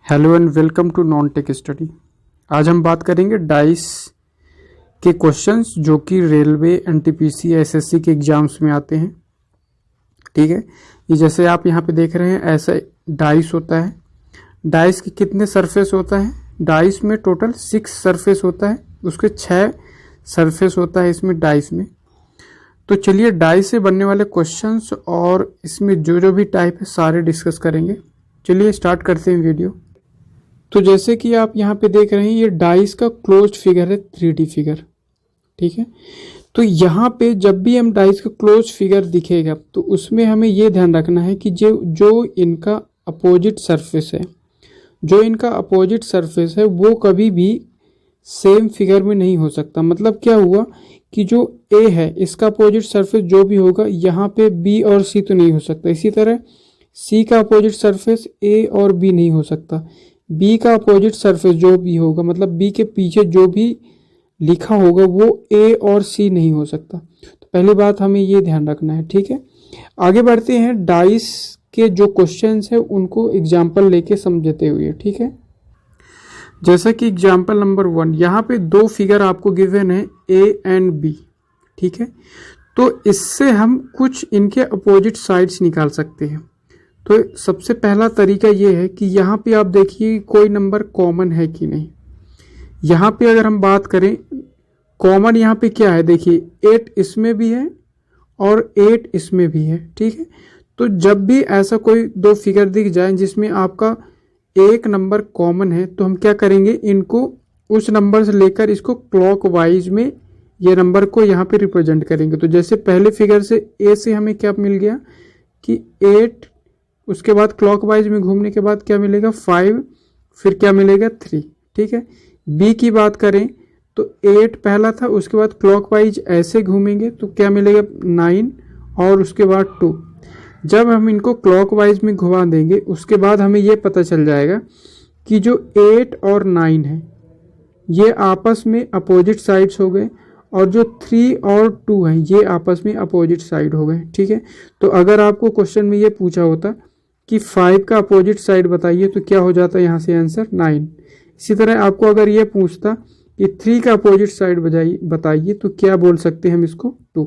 Hello and welcome to non tech study. आज हम बात करेंगे डाइस के क्वेश्चंस जो कि रेलवे, एनटीपीसी, एसएससी के एग्जाम्स में आते हैं। ठीक है, ये जैसे आप यहाँ पे देख रहे हैं ऐसा डाइस होता है। डाइस के कितने सरफेस होता है? डाइस में टोटल 6 सरफेस होता है, उसके 6 सरफेस होता है इसमें डाइस में। तो चलिए डाइस से बनने वाले क्वेश्चंस और इसमें जो जो भी टाइप है सारे डिस्कस करेंगे। चलिए स्टार्ट करते हैं वीडियो। तो जैसे कि आप यहाँ पे देख रहे हैं ये डाइस का क्लोज्ड फिगर है, 3D फिगर। ठीक है, तो यहाँ पे जब भी हम डाइस का क्लोज्ड फिगर दिखेगा तो उसमें हमें ये ध्यान रखना है कि जो इनका अपोजिट सरफेस है वो कभी भी सेम फिगर में नहीं हो सकता। मतलब क्या हुआ कि जो ए है इसका अपोजिट सरफेस जो भी होगा यहाँ पे बी और सी तो नहीं हो सकता। इसी तरह सी का अपोजिट सरफेस ए और बी नहीं हो सकता। बी का अपोजिट सरफेस जो भी होगा, मतलब बी के पीछे जो भी लिखा होगा वो ए और सी नहीं हो सकता। तो पहली बात हमें ये ध्यान रखना है। ठीक है, आगे बढ़ते हैं। डाइस के जो क्वेश्चंस है उनको एग्जाम्पल लेके समझते हुए। ठीक है, जैसा कि एग्जाम्पल नंबर 1 यहाँ पे 2 फिगर आपको गिवन है ए एंड बी। ठीक है, तो इससे हम कुछ इनके अपोजिट साइड्स निकाल सकते हैं। तो सबसे पहला तरीका ये है कि यहाँ पे आप देखिए कोई नंबर कॉमन है कि नहीं। यहाँ पे अगर हम बात करें कॉमन यहाँ पे क्या है, देखिए 8 इसमें भी है और 8 इसमें भी है। ठीक है, तो जब भी ऐसा कोई 2 फिगर दिख जाए जिसमें आपका एक नंबर कॉमन है तो हम क्या करेंगे, इनको उस नंबर से लेकर इसको क्लॉकवाइज में ये नंबर को यहाँ पे रिप्रेजेंट करेंगे। तो जैसे पहले फिगर से ए से हमें क्या मिल गया कि 8, उसके बाद क्लॉकवाइज में घूमने के बाद क्या मिलेगा 5, फिर क्या मिलेगा 3। ठीक है, बी की बात करें तो 8 पहला था, उसके बाद क्लॉकवाइज ऐसे घूमेंगे तो क्या मिलेगा 9 और उसके बाद 2। जब हम इनको क्लॉकवाइज में घुमा देंगे उसके बाद हमें ये पता चल जाएगा कि जो 8 और 9 है ये आपस में अपोजिट साइड्स हो गए और जो 3 और 2 हैं ये आपस में अपोजिट साइड हो गए। ठीक है, तो अगर आपको क्वेश्चन में ये पूछा होता कि 5 का अपोजिट साइड बताइए तो क्या हो जाता है यहाँ से आंसर 9। इसी तरह आपको अगर ये पूछता कि 3 का अपोजिट साइड बताइए तो क्या बोल सकते हैं हम इसको 2।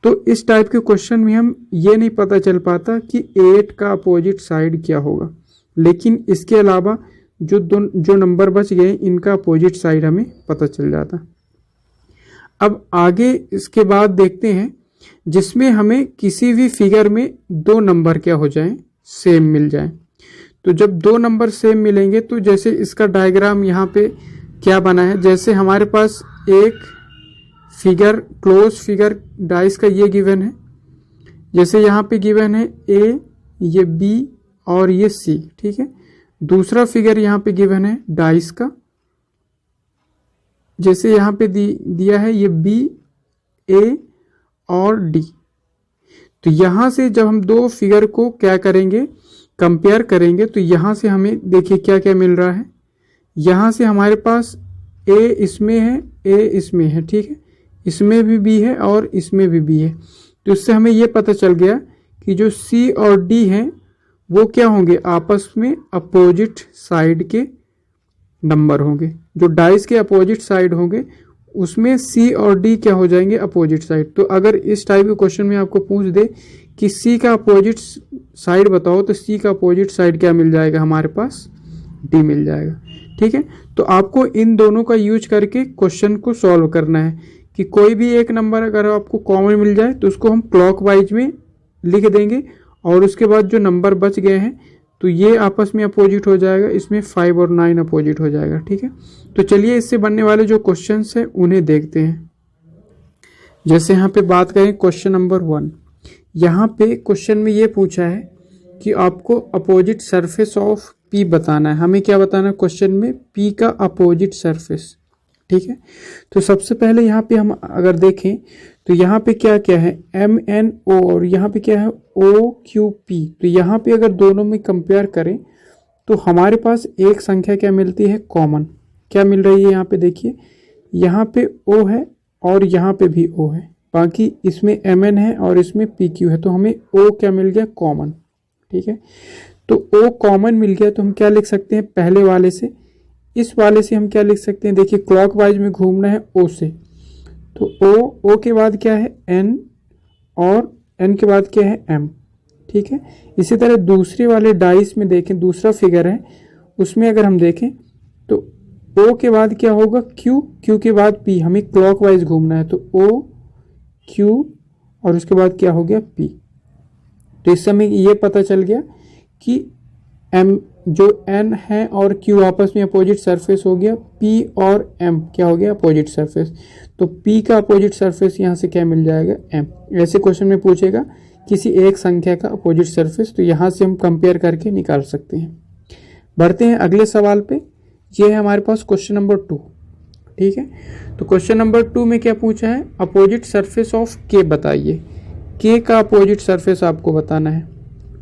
तो इस टाइप के क्वेश्चन में हम ये नहीं पता चल पाता कि 8 का अपोजिट साइड क्या होगा, लेकिन इसके अलावा जो नंबर बच गए इनका अपोजिट साइड हमें पता चल जाता। अब आगे इसके बाद देखते हैं जिसमें हमें किसी भी फिगर में 2 नंबर क्या हो जाएं, सेम मिल जाएं। तो जब 2 नंबर सेम मिलेंगे तो जैसे इसका डायग्राम यहाँ पे क्या बना है, जैसे हमारे पास एक फिगर क्लोज फिगर डाइस का ये गिवन है, जैसे यहाँ पे गिवन है ए, ये बी और ये सी। ठीक है, दूसरा फिगर यहाँ पे गिवन है डाइस का, जैसे यहाँ पे दिया है ये बी, ए और डी। तो यहाँ से जब हम 2 फिगर को क्या करेंगे, कंपेयर करेंगे, तो यहाँ से हमें देखिए क्या क्या मिल रहा है। यहाँ से हमारे पास ए इसमें है, ए इसमें है। ठीक है, इसमें भी बी है और इसमें भी बी है। तो इससे हमें ये पता चल गया कि जो सी और डी हैं वो क्या होंगे, आपस में अपोजिट साइड के नंबर होंगे। जो डाइस के अपोजिट साइड होंगे उसमें सी और डी क्या हो जाएंगे, अपोजिट साइड। तो अगर इस टाइप के क्वेश्चन में आपको पूछ दे कि सी का अपोजिट साइड बताओ तो सी का अपोजिट साइड क्या मिल जाएगा, हमारे पास डी मिल जाएगा। ठीक है, तो आपको इन दोनों का यूज करके क्वेश्चन को सॉल्व करना है कि कोई भी एक नंबर अगर आपको कॉमन मिल जाए तो उसको हम क्लॉकवाइज में लिख देंगे और उसके बाद जो नंबर बच गए हैं तो ये आपस में अपोजिट हो जाएगा, इसमें 5 और 9 अपोजिट हो जाएगा। ठीक है, तो चलिए इससे बनने वाले जो क्वेश्चंस हैं उन्हें देखते हैं। जैसे यहाँ पे बात करें क्वेश्चन नंबर 1, यहाँ पे क्वेश्चन में ये पूछा है कि आपको अपोजिट सरफेस ऑफ पी बताना है। हमें क्या बताना है क्वेश्चन में, पी का अपोजिट सरफेस। ठीक है, तो सबसे पहले यहाँ पे हम अगर देखें तो यहाँ पे क्या क्या है, एम एन ओ और यहाँ पे क्या है ओ क्यू पी। तो यहाँ पे अगर दोनों में कंपेयर करें तो हमारे पास एक संख्या क्या मिलती है, कॉमन। क्या मिल रही है यहाँ पे देखिए, यहाँ पे ओ है और यहाँ पे भी ओ है, बाकी इसमें एम एन है और इसमें पी क्यू है, तो हमें ओ क्या मिल गया, कॉमन। ठीक है, तो ओ कॉमन मिल गया, तो हम क्या लिख सकते हैं पहले वाले से, इस वाले से हम क्या लिख सकते हैं, देखिए क्लॉकवाइज में घूमना है ओ से, तो ओ के बाद क्या है एन, और एन के बाद क्या है एम, ठीक है। इसी तरह दूसरे वाले डाइस में देखें, दूसरा फिगर है उसमें अगर हम देखें तो ओ के बाद क्या होगा क्यू, क्यू के बाद पी, हमें क्लॉकवाइज घूमना है, तो ओ क्यू और उसके बाद क्या हो गया पी। तो इस समय ये पता चल गया कि एम जो एन है और क्यू आपस में अपोजिट सरफेस हो गया, पी और एम क्या हो गया अपोजिट सरफेस, तो पी का अपोजिट सरफेस यहाँ से क्या मिल जाएगा एम। ऐसे क्वेश्चन में पूछेगा किसी एक संख्या का अपोजिट सरफेस, तो यहाँ से हम कंपेयर करके निकाल सकते हैं। बढ़ते हैं अगले सवाल पे, ये है हमारे पास क्वेश्चन नंबर 2, ठीक है। तो क्वेश्चन नंबर 2 में क्या पूछा है, अपोजिट सरफेस ऑफ के बताइए, के का अपोजिट सरफेस आपको बताना है,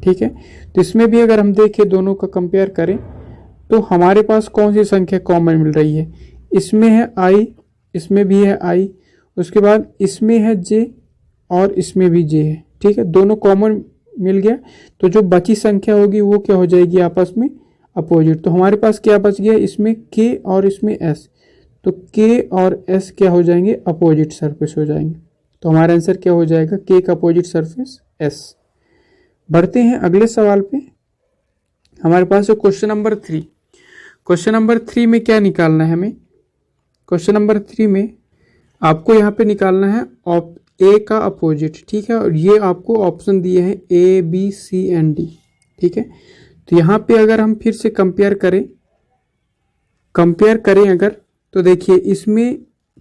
ठीक है। तो इसमें भी अगर हम देखें दोनों का कंपेयर करें तो हमारे पास कौन सी संख्या कॉमन मिल रही है, इसमें है आई, इसमें भी है आई, उसके बाद इसमें है जे और इसमें भी जे है, ठीक है। दोनों कॉमन मिल गया, तो जो बची संख्या होगी वो क्या हो जाएगी आपस में अपोजिट। तो हमारे पास क्या बच गया, इसमें के और इसमें एस, तो के और एस क्या हो जाएंगे अपोजिट सरफेस हो जाएंगे, तो हमारा आंसर क्या हो जाएगा के का अपोजिट सरफेस एस। बढ़ते हैं अगले सवाल पे, हमारे पास है क्वेश्चन नंबर 3। क्वेश्चन नंबर 3 में क्या निकालना है हमें, क्वेश्चन नंबर 3 में आपको यहाँ पे निकालना है ए का अपोजिट, ठीक है, और ये आपको ऑप्शन दिए हैं A B C and D, ठीक है। तो यहाँ पे अगर हम फिर से कंपेयर करें अगर, तो देखिए इसमें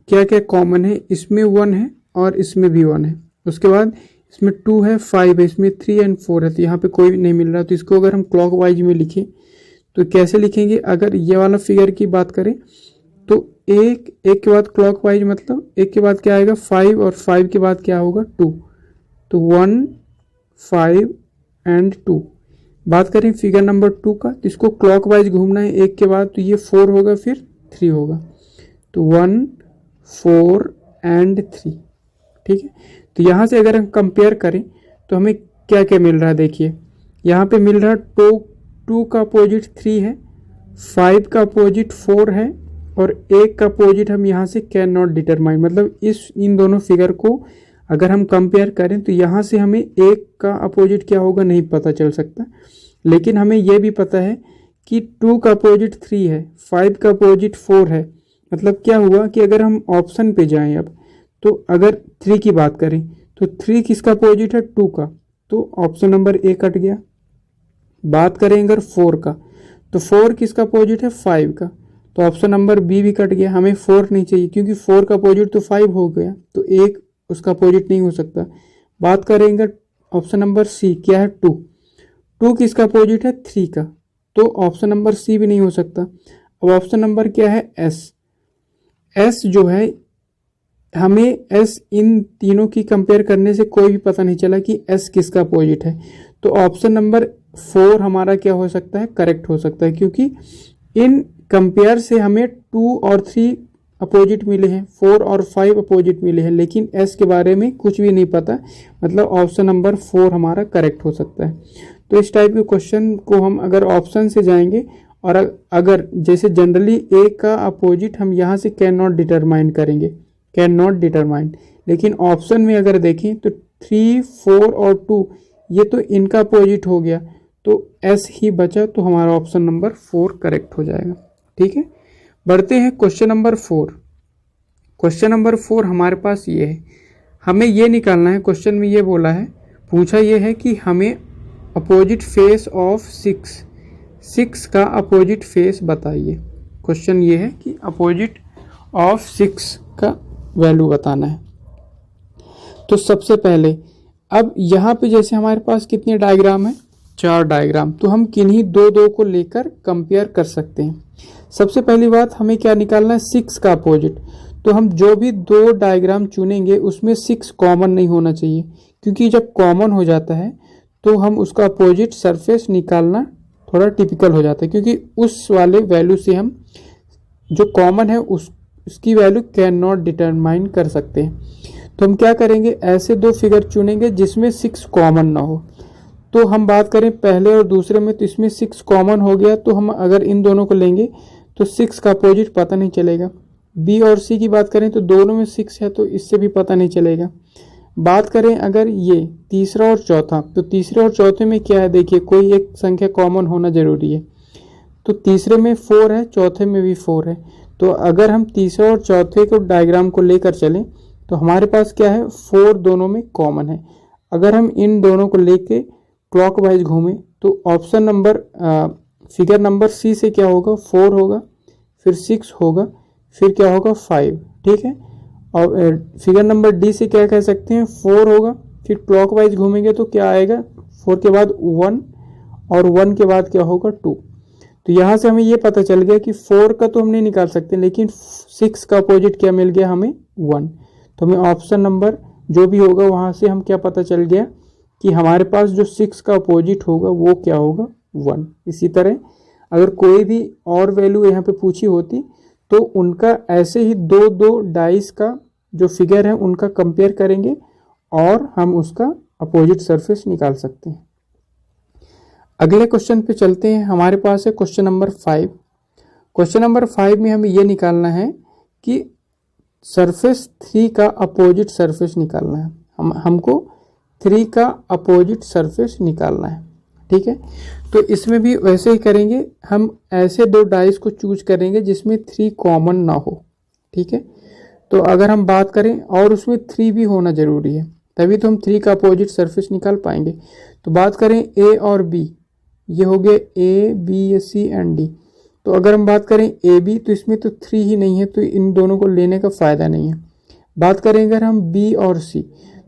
क्या क्या कॉमन है, इसमें 1 है और इसमें भी 1 है, उसके बाद इसमें 2 है, 5 है, इसमें 3 एंड 4 है, तो यहाँ पे कोई नहीं मिल रहा। तो इसको अगर हम क्लॉकवाइज में लिखें तो कैसे लिखेंगे, अगर ये वाला फिगर की बात करें तो एक के बाद क्लॉकवाइज मतलब एक के बाद क्या आएगा 5 और 5 के बाद क्या होगा 2, तो 1 5 एंड 2। बात करें फिगर नंबर 2 का, तो इसको क्लॉकवाइज घूमना है एक के बाद, तो ये 4 होगा फिर 3 होगा, तो 1 4 एंड 3, ठीक है। तो यहाँ से अगर हम कंपेयर करें तो हमें क्या क्या मिल रहा है, देखिए यहाँ पे मिल रहा है 2 का अपोजिट 3 है, 5 का अपोजिट 4 है, और 1 का अपोजिट हम यहाँ से कैन नॉट डिटरमाइन, मतलब इन दोनों फिगर को अगर हम कंपेयर करें तो यहाँ से हमें 1 का अपोजिट क्या होगा नहीं पता चल सकता, लेकिन हमें यह भी पता है कि 2 का अपोजिट 3 है, 5 का अपोजिट 4 है। मतलब क्या हुआ कि अगर हम ऑप्शन पे जाएं अब, तो अगर 3 की बात करें तो 3 किसका अपोजिट है 2 का, तो ऑप्शन नंबर ए कट गया। बात करें अगर 4 का, तो 4 किसका अपोजिट है 5 का, तो ऑप्शन नंबर बी भी कट गया, हमें 4 नहीं चाहिए क्योंकि 4 का अपोजिट तो 5 हो गया, तो 1 उसका अपोजिट नहीं हो सकता। बात करेंगे ऑप्शन नंबर सी, क्या है 2 किसका अपोजिट है 3 का, तो ऑप्शन नंबर सी भी नहीं हो सकता। अब ऑप्शन नंबर क्या है एस जो है, हमें एस इन तीनों की कंपेयर करने से कोई भी पता नहीं चला कि एस किसका अपोजिट है, तो ऑप्शन नंबर 4 हमारा क्या हो सकता है करेक्ट हो सकता है, क्योंकि इन कंपेयर से हमें 2 और 3 अपोजिट मिले हैं, 4 और 5 अपोजिट मिले हैं, लेकिन एस के बारे में कुछ भी नहीं पता, मतलब ऑप्शन नंबर 4 हमारा करेक्ट हो सकता है। तो इस टाइप के क्वेश्चन को हम अगर ऑप्शन से जाएंगे, और अगर जैसे जनरली ए का अपोजिट हम यहाँ से कैन नॉट डिटरमाइन करेंगे, कैन नॉट डिटरमाइन, लेकिन ऑप्शन में अगर देखें तो 3 4 और 2 ये तो इनका अपोजिट हो गया, तो एस ही बचा, तो हमारा ऑप्शन नंबर 4 करेक्ट हो जाएगा, ठीक है। बढ़ते हैं क्वेश्चन नंबर 4। क्वेश्चन नंबर 4 हमारे पास ये है, हमें ये निकालना है, क्वेश्चन में ये बोला है, पूछा ये है कि हमें अपोजिट फेस ऑफ 6 का अपोजिट फेस बताइए। क्वेश्चन ये है कि अपोजिट ऑफ 6 का वैल्यू बताना है। तो सबसे पहले अब यहाँ पे जैसे हमारे पास कितने डायग्राम है 4 डायग्राम, तो हम किन्हीं दो को लेकर कंपेयर कर सकते हैं। सबसे पहली बात हमें क्या निकालना है 6 का अपोजिट, तो हम जो भी 2 डायग्राम चुनेंगे उसमें 6 कॉमन नहीं होना चाहिए, क्योंकि जब कॉमन हो जाता है तो हम उसका अपोजिट सरफेस निकालना थोड़ा टिपिकल हो जाता है, क्योंकि उस वाले वैल्यू से हम जो कॉमन है उसकी वैल्यू कैन नॉट डिटरमाइन कर सकते हैं। तो हम क्या करेंगे, ऐसे 2 फिगर चुनेंगे जिसमें 6 कॉमन ना हो। तो हम बात करें पहले और दूसरे में, तो इसमें 6 कॉमन हो गया, तो हम अगर इन दोनों को लेंगे तो 6 का अपोजिट पता नहीं चलेगा। बी और सी की बात करें तो दोनों में 6 है, तो इससे भी पता नहीं चलेगा। बात करें अगर ये तीसरा और चौथा, तो तीसरे और चौथे में क्या है, देखिए कोई एक संख्या कॉमन होना जरूरी है। तो तीसरे में 4 है, चौथे में भी 4 है। तो अगर हम तीसरे और चौथे को डायग्राम को लेकर चलें तो हमारे पास क्या है, 4 दोनों में कॉमन है। अगर हम इन दोनों को लेके क्लॉकवाइज घूमें तो option number figure number C से क्या होगा, 4 होगा, फिर 6 होगा, फिर क्या होगा 5, ठीक है। और फिगर नंबर डी से क्या कह सकते हैं, 4 होगा, फिर क्लॉकवाइज घूमेंगे तो क्या आएगा, 4 के बाद 1 और 1 के बाद क्या होगा 2। तो यहाँ से हमें ये पता चल गया कि 4 का तो हम नहीं निकाल सकते, लेकिन 6 का अपोजिट क्या मिल गया हमें, 1। तो हमें ऑप्शन नंबर जो भी होगा वहाँ से हम क्या पता चल गया कि हमारे पास जो 6 का अपोजिट होगा वो क्या होगा, 1। इसी तरह अगर कोई भी और वैल्यू यहाँ पे पूछी होती तो उनका ऐसे ही दो दो डाइस का जो फिगर है उनका कंपेयर करेंगे और हम उसका अपोजिट सरफेस निकाल सकते हैं। अगले क्वेश्चन पे चलते हैं। हमारे पास है क्वेश्चन नंबर 5। क्वेश्चन नंबर 5 में हमें ये निकालना है कि सरफेस 3 का अपोजिट सरफेस निकालना है। हमको 3 का अपोजिट सरफेस निकालना है, ठीक है। तो इसमें भी वैसे ही करेंगे, हम ऐसे दो डाइस को चूज करेंगे जिसमें 3 कॉमन ना हो, ठीक है। तो अगर हम बात करें और उसमें 3 भी होना जरूरी है, तभी तो हम 3 का अपोजिट सरफेस निकाल पाएंगे। तो बात करें ए और बी, ये हो गए A B C and D. तो अगर हम बात करें ए बी तो इसमें तो 3 ही नहीं है, तो इन दोनों को लेने का फ़ायदा नहीं है। बात करें अगर हम बी और सी,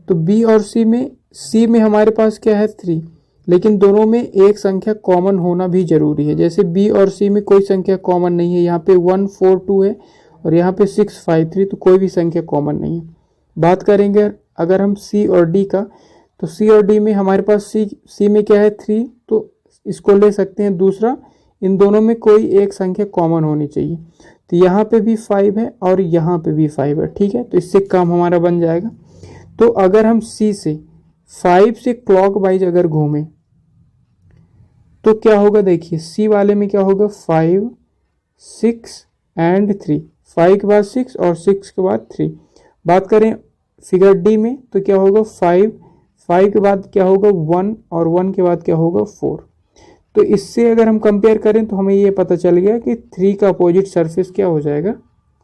तो बी और सी में हमारे पास क्या है 3, लेकिन दोनों में एक संख्या कॉमन होना भी जरूरी है। जैसे बी और सी में कोई संख्या कॉमन नहीं है, यहाँ पे 1 4 2 है और यहाँ पे 6 5 3, तो कोई भी संख्या कॉमन नहीं है। बात करेंगे अगर हम सी और डी का, तो सी और डी में हमारे पास सी में क्या है 3, तो इसको ले सकते हैं दूसरा। इन दोनों में कोई एक संख्या कॉमन होनी चाहिए, तो यहाँ पे भी 5 है और यहाँ पे भी 5 है, ठीक है। तो इससे काम हमारा बन जाएगा। तो अगर हम सी से 5 से क्लॉकवाइज अगर घूमें तो क्या होगा, देखिए सी वाले में क्या होगा 5 6 एंड 3, 5 के बाद 6 और 6 के बाद 3। बात करें फिगर डी में तो क्या होगा 5 के बाद क्या होगा 1 और 1 के बाद क्या होगा 4। तो इससे अगर हम कंपेयर करें तो हमें ये पता चल गया कि 3 का अपोजिट सरफेस क्या हो जाएगा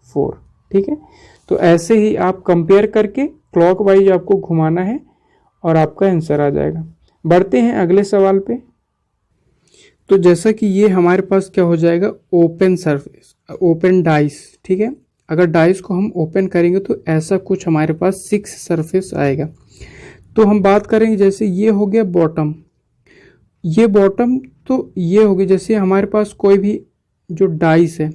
4, ठीक है। तो ऐसे ही आप कंपेयर करके क्लॉकवाइज आपको घुमाना है और आपका आंसर आ जाएगा। बढ़ते हैं अगले सवाल पे। तो जैसा कि ये हमारे पास क्या हो जाएगा, ओपन सरफेस, ओपन डाइस, ठीक है। अगर डाइस को हम ओपन करेंगे तो ऐसा कुछ हमारे पास 6 सरफेस आएगा। तो हम बात करेंगे जैसे ये हो गया बॉटम, ये बॉटम, तो ये होगी जैसे हमारे पास कोई भी जो डाइस है,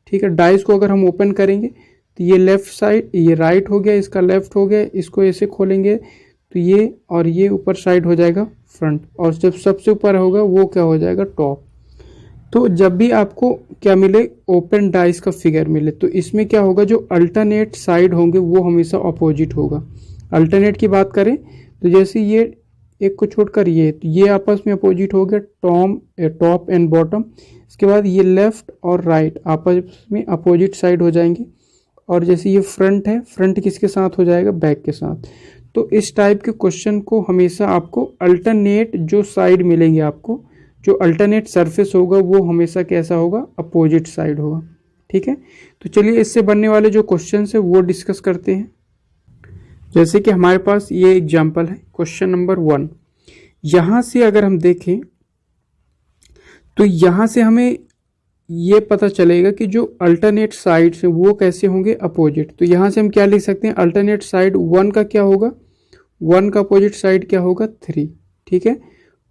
ठीक है। डाइस को अगर हम ओपन करेंगे तो ये लेफ्ट साइड, ये राइट हो गया, इसका लेफ्ट हो गया, इसको ऐसे खोलेंगे तो ये और ये ऊपर साइड हो जाएगा फ्रंट, और जब सबसे ऊपर होगा वो क्या हो जाएगा टॉप। तो जब भी आपको क्या मिले, ओपन डाइस का फिगर मिले, तो इसमें क्या होगा, जो अल्टरनेट साइड होंगे वो हमेशा अपोजिट होगा। अल्टरनेट की बात करें तो जैसे ये एक को छोड़कर ये, तो ये आपस में अपोजिट हो गया, टॉप एंड बॉटम। इसके बाद ये लेफ्ट और राइट आपस में अपोजिट साइड हो जाएंगे। और जैसे ये फ्रंट है, फ्रंट किसके साथ हो जाएगा, बैक के साथ। तो इस टाइप के क्वेश्चन को हमेशा आपको अल्टरनेट जो साइड मिलेंगे, आपको जो अल्टरनेट सरफेस होगा वो हमेशा कैसा होगा, अपोजिट साइड होगा, ठीक है। तो चलिए इससे बनने वाले जो क्वेश्चन है वो डिस्कस करते हैं। जैसे कि हमारे पास ये एग्जाम्पल है क्वेश्चन नंबर 1। यहाँ से अगर हम देखें तो यहाँ से हमें ये पता चलेगा कि जो अल्टरनेट साइड्स हैं वो कैसे होंगे, अपोजिट। तो यहाँ से हम क्या लिख सकते हैं, अल्टरनेट साइड 1 का क्या होगा, 1 का अपोजिट साइड क्या होगा 3, ठीक है।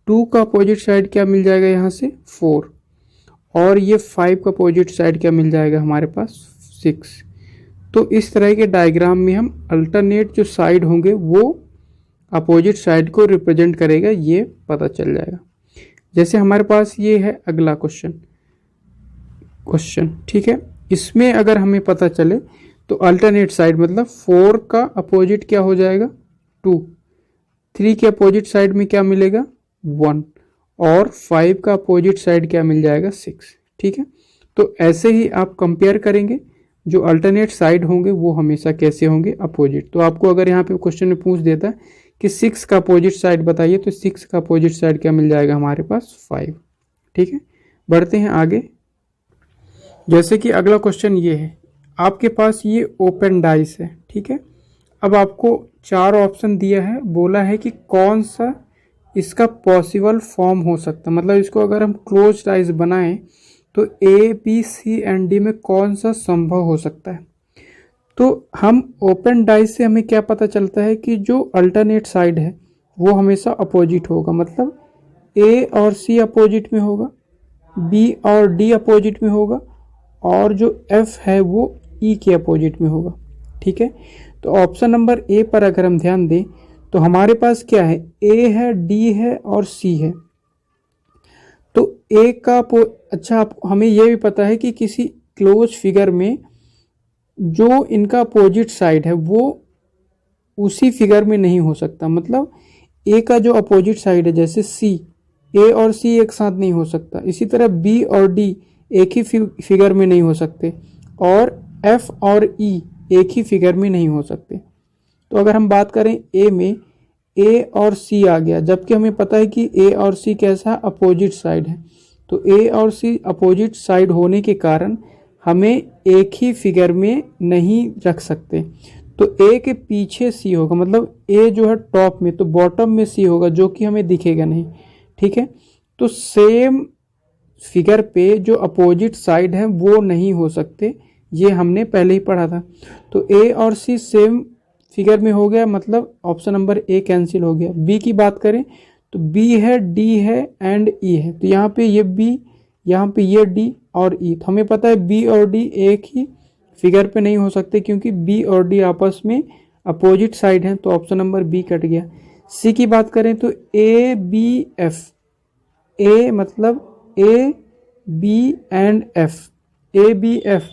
2 का अपोजिट साइड क्या मिल जाएगा यहाँ से 4, और ये 5 का अपोजिट साइड क्या मिल जाएगा हमारे पास 6। तो इस तरह के डायग्राम में हम अल्टरनेट जो साइड होंगे वो अपोजिट साइड को रिप्रेजेंट करेगा, ये पता चल जाएगा। जैसे हमारे पास ये है अगला क्वेश्चन, ठीक है। इसमें अगर हमें पता चले तो अल्टरनेट साइड मतलब 4 का अपोजिट क्या हो जाएगा 2, 3 के अपोजिट साइड में क्या मिलेगा 1 और 5 का अपोजिट साइड क्या मिल जाएगा 6। ठीक है, तो ऐसे ही आप कंपेयर करेंगे, जो अल्टरनेट साइड होंगे वो हमेशा कैसे होंगे, अपोजिट। तो आपको अगर यहाँ पे क्वेश्चन में पूछ देता है कि 6 का अपोजिट साइड बताइए, तो 6 का अपोजिट साइड क्या मिल जाएगा हमारे पास 5। ठीक है, बढ़ते हैं आगे। जैसे कि अगला क्वेश्चन ये है, आपके पास ये ओपन डाइस है। ठीक है, अब आपको 4 ऑप्शन दिया है, बोला है कि कौन सा इसका पॉसिबल फॉर्म हो सकता है, मतलब इसको अगर हम क्लोज डाइस बनाएं तो A B C and D में कौन सा संभव हो सकता है। तो हम ओपन डाइस से हमें क्या पता चलता है कि जो अल्टरनेट साइड है वो हमेशा अपोजिट होगा, मतलब ए और सी अपोजिट में होगा, बी और डी अपोजिट में होगा, और जो एफ है वो ई के अपोजिट में होगा। ठीक है, तो ऑप्शन नंबर ए पर अगर हम ध्यान दें तो हमारे पास क्या है, ए है, डी है और सी है। तो ए का अच्छा, आप हमें यह भी पता है कि किसी क्लोज फिगर में जो इनका अपोजिट साइड है वो उसी फिगर में नहीं हो सकता, मतलब ए का जो अपोजिट साइड है, जैसे सी, ए और सी एक साथ नहीं हो सकता, इसी तरह बी और डी एक ही फिगर में नहीं हो सकते, और एफ और ई एक ही फिगर में नहीं हो सकते। तो अगर हम बात करें ए में, ए और सी आ गया, जबकि हमें पता है कि ए और सी कैसा अपोजिट साइड है, तो ए और सी अपोजिट साइड होने के कारण हमें एक ही फिगर में नहीं रख सकते। तो ए के पीछे सी होगा, मतलब ए जो है टॉप में, तो बॉटम में सी होगा, जो कि हमें दिखेगा नहीं। ठीक है, तो सेम फिगर पे जो अपोजिट साइड है वो नहीं हो सकते, ये हमने पहले ही पढ़ा था। तो ए और सी सेम फिगर में हो गया, मतलब ऑप्शन नंबर ए कैंसिल हो गया। बी की बात करें तो बी है, डी है एंड ई है, तो यहाँ पे ये बी, यहाँ पे ये डी और ई, तो हमें पता है बी और डी एक ही फिगर पे नहीं हो सकते क्योंकि बी और डी आपस में अपोजिट साइड हैं, तो ऑप्शन नंबर बी कट गया। सी की बात करें तो ए बी एफ, ए मतलब A B and F, A B F,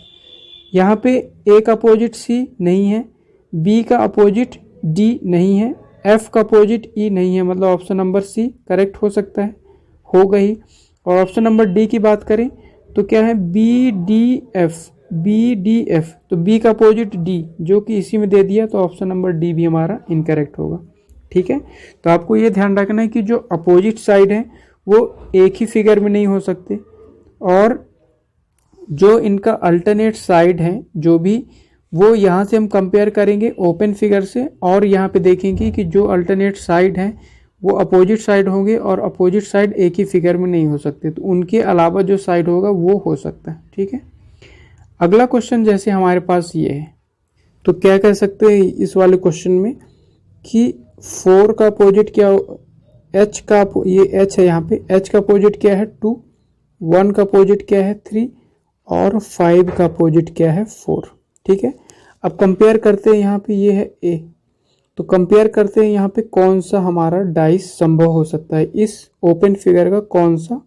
यहाँ पे ए का अपोजिट सी नहीं है, बी का अपोजिट डी नहीं है, एफ का अपोजिट ई नहीं है, मतलब ऑप्शन नंबर सी करेक्ट हो सकता है, हो गई। और ऑप्शन नंबर डी की बात करें तो क्या है, B D F, B D F, तो बी का अपोजिट डी, जो कि इसी में दे दिया, तो ऑप्शन नंबर डी भी हमारा इनकरेक्ट होगा। ठीक है, तो आपको ये ध्यान रखना है कि जो अपोजिट साइड है वो एक ही फिगर में नहीं हो सकते, और जो इनका अल्टरनेट साइड है जो भी, वो यहाँ से हम कंपेयर करेंगे ओपन फिगर से, और यहाँ पे देखेंगे कि जो अल्टरनेट साइड है वो अपोजिट साइड होंगे, और अपोजिट साइड एक ही फिगर में नहीं हो सकते, तो उनके अलावा जो साइड होगा वो हो सकता है। ठीक है, अगला क्वेश्चन जैसे हमारे पास ये है, तो क्या कह सकते हैं इस वाले क्वेश्चन में कि 4 का अपोजिट क्या, एच का, ये एच है, यहाँ पे एच का अपोजिट क्या है 2, 1 का अपोजिट क्या है 3, और 5 का अपोजिट क्या है 4। ठीक है, अब कंपेयर करते हैं, यहाँ पे ये है ए, तो कंपेयर करते हैं यहाँ पे कौन सा हमारा डाइस संभव हो सकता है, इस ओपन फिगर का कौन सा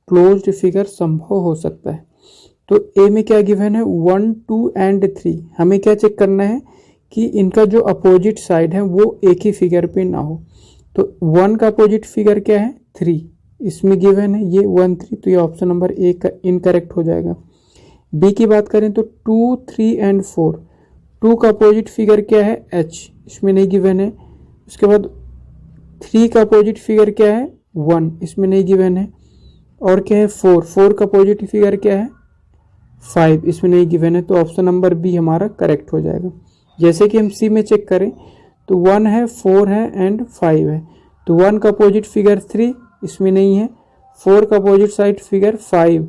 क्लोज्ड फिगर संभव हो सकता है। तो ए में क्या गिवन है 1 2 एंड 3, हमें क्या चेक करना है कि इनका जो अपोजिट साइड है वो एक ही फिगर पे ना हो। तो 1 का अपोजिट फिगर क्या है 3, इसमें गिवन है ये 1 3, तो ये ऑप्शन नंबर ए का इनकरेक्ट हो जाएगा। बी की बात करें तो 2 3 एंड 4, 2 का अपोजिट फिगर क्या है एच, इसमें नहीं गिवन है। उसके बाद 3 का अपोजिट फिगर क्या है 1, इसमें नहीं गिवन है। और क्या है 4, 4 का अपोजिट फिगर क्या है 5, इसमें नहीं गिवन है, तो ऑप्शन नंबर बी हमारा करेक्ट हो जाएगा। जैसे कि हम सी में चेक करें तो 1 है, 4 है एंड 5 है, तो 1 का अपोजिट फिगर 3, इसमें नहीं है। 4 का अपोजिट साइड फिगर 5,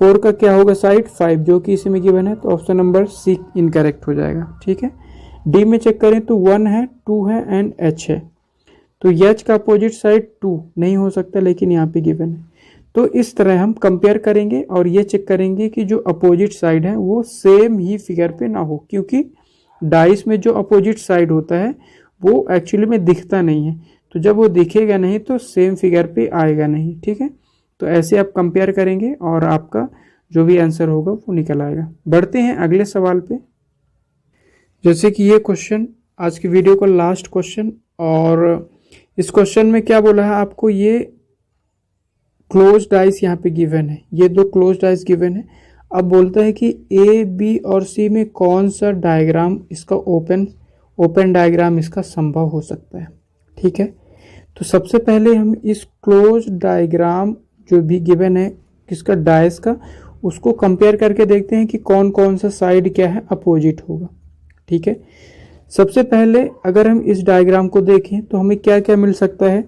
4 का क्या होगा साइड 5, जो कि इसी में गिवन है, तो ऑप्शन नंबर सी इनकरेक्ट हो जाएगा। ठीक है, डी में चेक करें तो 1 है, 2 है एंड एच है, तो एच का अपोजिट साइड 2 नहीं हो सकता, लेकिन यहाँ पे गिवन है। तो इस तरह हम कंपेयर करेंगे और ये चेक करेंगे कि जो अपोजिट साइड है वो सेम ही फिगर पे ना हो, क्योंकि डाइस में जो अपोजिट साइड होता है वो एक्चुअली में दिखता नहीं है, तो जब वो दिखेगा नहीं तो सेम फिगर पे आएगा नहीं। ठीक है, तो ऐसे आप कंपेयर करेंगे और आपका जो भी आंसर होगा वो निकल आएगा। बढ़ते हैं अगले सवाल पे। जैसे कि ये क्वेश्चन आज की वीडियो का लास्ट क्वेश्चन, और इस क्वेश्चन में क्या बोला है आपको, ये क्लोज डाइस यहाँ पे गिवन है, ये दो क्लोज डाइस गिवन है। अब बोलता है कि ए बी और सी में कौन सा डायग्राम इसका ओपन डायग्राम इसका संभव हो सकता है। ठीक है, तो सबसे पहले हम इस क्लोज डायग्राम जो भी गिवन है किसका, डाइस का, उसको कंपेयर करके देखते हैं कि कौन कौन सा साइड क्या है अपोजिट होगा। ठीक है, सबसे पहले अगर हम इस डायग्राम को देखें तो हमें क्या क्या मिल सकता है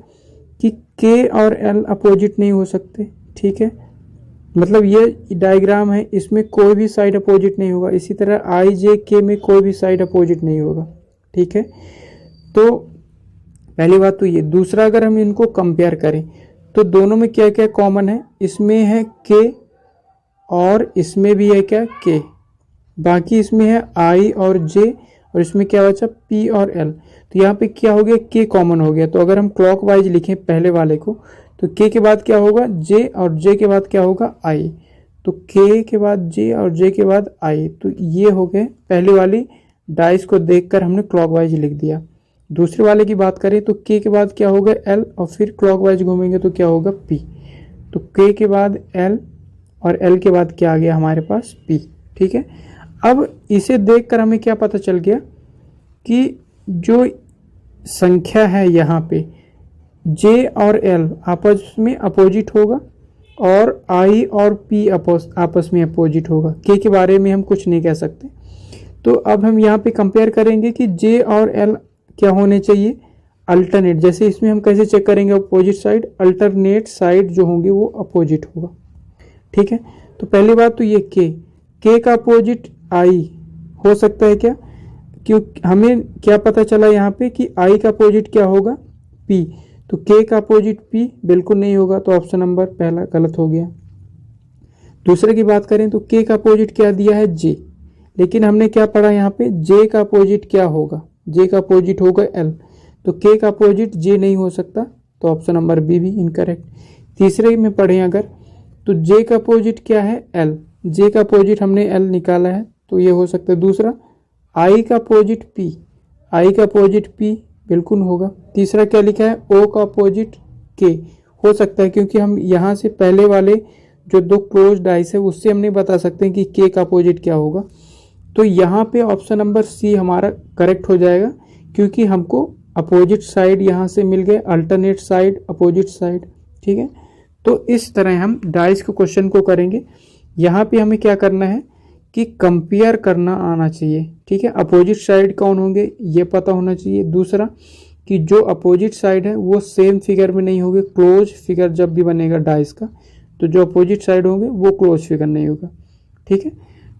कि के और एल अपोजिट नहीं हो सकते। ठीक है, मतलब ये डायग्राम है, इसमें कोई भी साइड अपोजिट नहीं होगा। इसी तरह आई जे के में कोई भी साइड अपोजिट नहीं होगा। ठीक है, तो पहली बात तो ये। दूसरा, अगर हम इनको कंपेयर करें तो दोनों में क्या क्या कॉमन है, इसमें है के और इसमें भी है क्या के, बाकी इसमें है आई और जे और इसमें क्या बचा पी और एल। तो यहाँ पे क्या हो गया, के कॉमन हो गया। तो अगर हम क्लॉकवाइज लिखें पहले वाले को तो के के बाद क्या होगा जे और जे के बाद क्या होगा आई, तो के के बाद जे और जे के बाद आई। तो ये हो गए पहले वाली डाइस को देखकर हमने क्लॉकवाइज लिख दिया। दूसरे वाले की बात करें तो के बाद क्या होगा एल और फिर क्लॉकवाइज घूमेंगे तो क्या होगा पी। तो के के बाद एल और एल के बाद क्या आ गया हमारे पास पी। ठीक है, अब इसे देखकर हमें क्या पता चल गया कि जो संख्या है यहाँ पे जे और एल आपस में अपोजिट होगा और आई और पी आपस में अपोजिट होगा। के बारे में हम कुछ नहीं कह सकते। तो अब हम यहाँ पे कंपेयर करेंगे कि जे और एल क्या होने चाहिए, अल्टरनेट। जैसे इसमें हम कैसे चेक करेंगे अपोजिट साइड, अल्टरनेट साइड जो होंगे वो अपोजिट होगा। ठीक है, तो पहली बात तो ये के का अपोजिट आई हो सकता है क्या, क्योंकि हमें क्या पता चला यहाँ पे कि आई का अपोजिट क्या होगा पी, तो के का अपोजिट पी बिल्कुल नहीं होगा, तो ऑप्शन नंबर पहला गलत हो गया। दूसरे की बात करें तो के का अपोजिट क्या दिया है जे, लेकिन हमने क्या पढ़ा यहाँ पे जे का अपोजिट क्या होगा, जे का अपोजिट होगा एल, तो के का अपोजिट जे नहीं हो सकता, तो ऑप्शन नंबर बी भी इनकरेक्ट। तीसरे में पढ़े अगर तो जे का अपोजिट क्या है एल, जे का अपोजिट हमने एल निकाला है तो ये हो सकता है। दूसरा आई का अपोजिट पी, आई का अपोजिट पी बिल्कुल होगा। तीसरा क्या लिखा है ओ का अपोजिट के, हो सकता है क्योंकि हम यहाँ से पहले वाले जो दो क्लोज डाइस है उससे हम नहीं बता सकते हैं कि के का अपोजिट क्या होगा। तो यहाँ पे ऑप्शन नंबर सी हमारा करेक्ट हो जाएगा क्योंकि हमको अपोजिट साइड यहाँ से मिल गए, अल्टरनेट साइड अपोजिट साइड। ठीक है, तो इस तरह हम डाइस के क्वेश्चन को करेंगे। यहाँ पे हमें क्या करना है कि कंपेयर करना आना चाहिए। ठीक है, अपोजिट साइड कौन होंगे ये पता होना चाहिए। दूसरा कि जो अपोजिट साइड है वो सेम फिगर में नहीं होंगे, क्लोज फिगर जब भी बनेगा डाइस का तो जो अपोजिट साइड होंगे वो क्लोज फिगर नहीं होगा। ठीक है,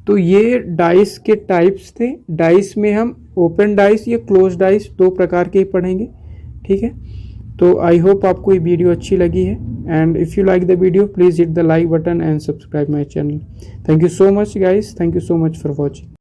तो ये डाइस के टाइप्स थे। डाइस में हम ओपन डाइस या क्लोज डाइस दो प्रकार के ही पढ़ेंगे। ठीक है, तो आई होप आपको ये वीडियो अच्छी लगी है, and if you like the video please hit the like button and subscribe my channel. Thank you so much guys, thank you so much for watching.